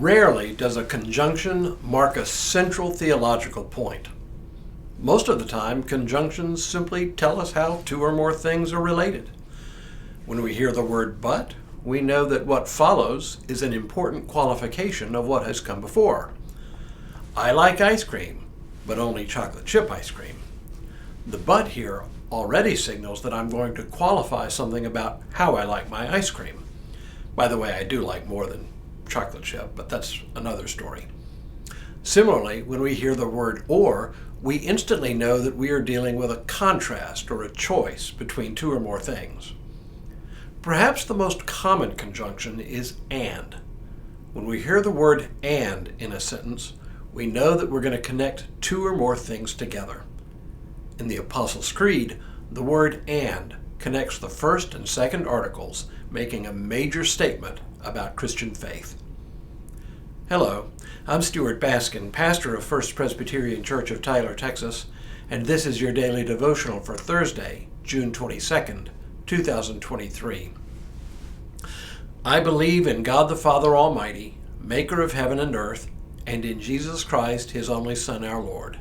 Rarely does a conjunction mark a central theological point. Most of the time, conjunctions simply tell us how two or more things are related. When we hear the word but, we know that what follows is an important qualification of what has come before. I like ice cream, but only chocolate chip ice cream. The but here already signals that I'm going to qualify something about how I like my ice cream. By the way, I do like more than chocolate chip, but that's another story. Similarly, when we hear the word or, we instantly know that we are dealing with a contrast or a choice between two or more things. Perhaps the most common conjunction is and. When we hear the word and in a sentence, we know that we're going to connect two or more things together. In the Apostles' Creed, the word and connects the first and second articles, making a major statement about Christian faith. Hello, I'm Stuart Baskin, pastor of First Presbyterian Church of Tyler, Texas, and this is your daily devotional for Thursday, June 22nd, 2023. I believe in God the Father Almighty, maker of heaven and earth, and in Jesus Christ, his only Son, our Lord,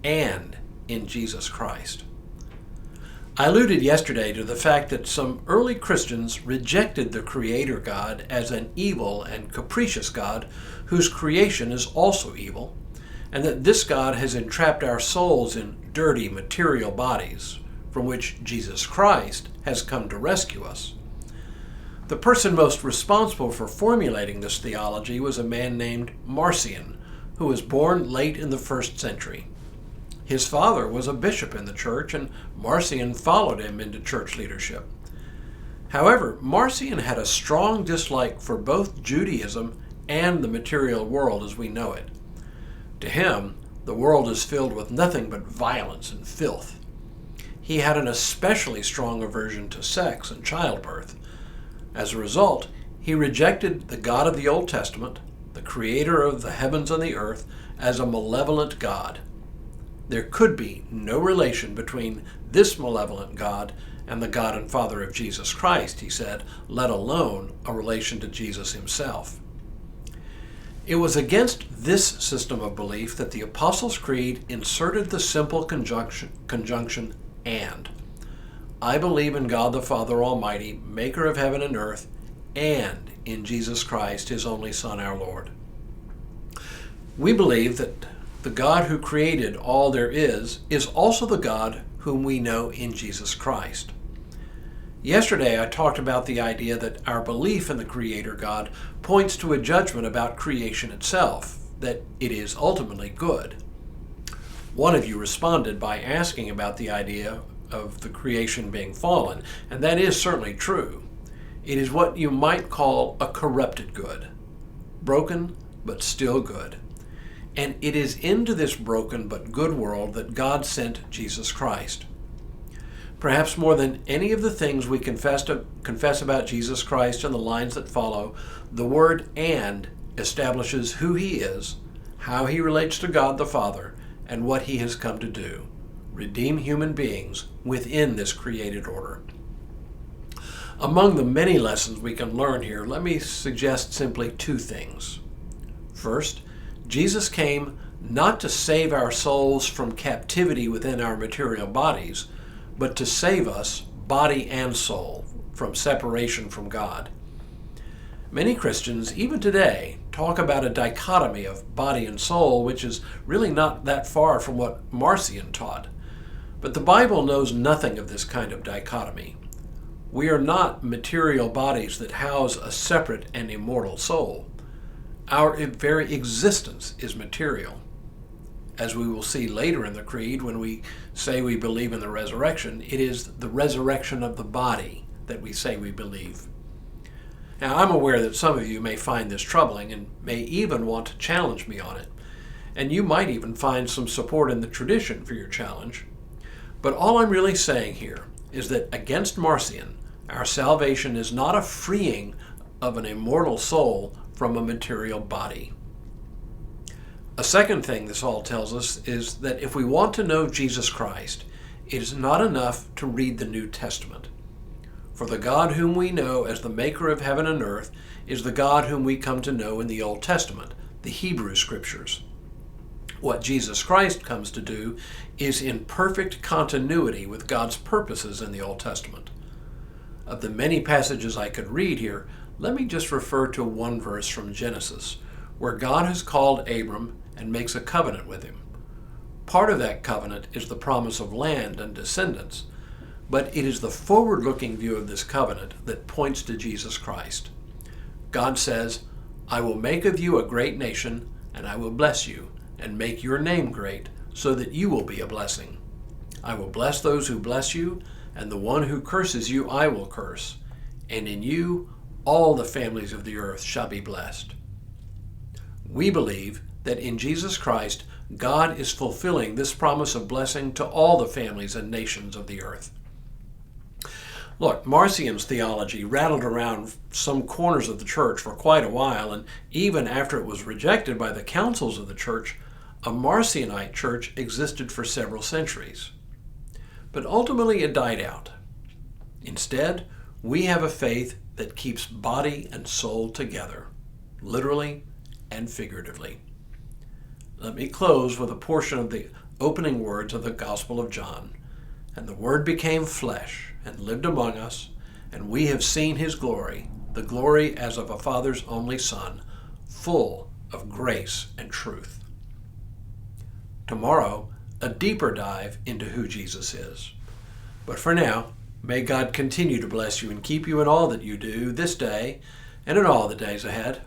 and in Jesus Christ. I alluded yesterday to the fact that some early Christians rejected the Creator God as an evil and capricious God whose creation is also evil, and that this God has entrapped our souls in dirty material bodies, from which Jesus Christ has come to rescue us. The person most responsible for formulating this theology was a man named Marcion, who was born late in the 1st century. His father was a bishop in the church, and Marcion followed him into church leadership. However, Marcion had a strong dislike for both Judaism and the material world as we know it. To him, the world is filled with nothing but violence and filth. He had an especially strong aversion to sex and childbirth. As a result, he rejected the God of the Old Testament, the creator of the heavens and the earth, as a malevolent God. There could be no relation between this malevolent God and the God and Father of Jesus Christ, he said, let alone a relation to Jesus himself. It was against this system of belief that the Apostles' Creed inserted the simple conjunction and. I believe in God the Father Almighty, maker of heaven and earth, and in Jesus Christ, his only Son, our Lord. We believe that the God who created all there is also the God whom we know in Jesus Christ. Yesterday I talked about the idea that our belief in the Creator God points to a judgment about creation itself, that it is ultimately good. One of you responded by asking about the idea of the creation being fallen, and that is certainly true. It is what you might call a corrupted good, broken but still good. And it is into this broken but good world that God sent Jesus Christ. Perhaps more than any of the things we confess about Jesus Christ in the lines that follow, the word and establishes who he is, how he relates to God the Father, and what he has come to do: redeem human beings within this created order. Among the many lessons we can learn here, let me suggest simply two things. First, Jesus came not to save our souls from captivity within our material bodies, but to save us, body and soul, from separation from God. Many Christians, even today, talk about a dichotomy of body and soul, which is really not that far from what Marcion taught. But the Bible knows nothing of this kind of dichotomy. We are not material bodies that house a separate and immortal soul. Our very existence is material. As we will see later in the Creed, when we say we believe in the resurrection, it is the resurrection of the body that we say we believe. Now, I'm aware that some of you may find this troubling and may even want to challenge me on it. And you might even find some support in the tradition for your challenge. But all I'm really saying here is that against Marcion, our salvation is not a freeing of an immortal soul from a material body. A second thing this all tells us is that if we want to know Jesus Christ, it is not enough to read the New Testament. For the God whom we know as the maker of heaven and earth is the God whom we come to know in the Old Testament, the Hebrew Scriptures. What Jesus Christ comes to do is in perfect continuity with God's purposes in the Old Testament. Of the many passages I could read here, let me just refer to one verse from Genesis, where God has called Abram and makes a covenant with him. Part of that covenant is the promise of land and descendants, but it is the forward-looking view of this covenant that points to Jesus Christ. God says, "I will make of you a great nation, and I will bless you, and make your name great, so that you will be a blessing. I will bless those who bless you, and the one who curses you I will curse, and in you all the families of the earth shall be blessed." We believe that in Jesus Christ, God is fulfilling this promise of blessing to all the families and nations of the earth. Look, Marcion's theology rattled around some corners of the church for quite a while, and even after it was rejected by the councils of the church, a Marcionite church existed for several centuries. But ultimately it died out. Instead, we have a faith that keeps body and soul together, literally and figuratively. Let me close with a portion of the opening words of the Gospel of John. "And the Word became flesh and lived among us, and we have seen his glory, the glory as of a Father's only Son, full of grace and truth." Tomorrow, a deeper dive into who Jesus is. But for now, may God continue to bless you and keep you in all that you do this day and in all the days ahead.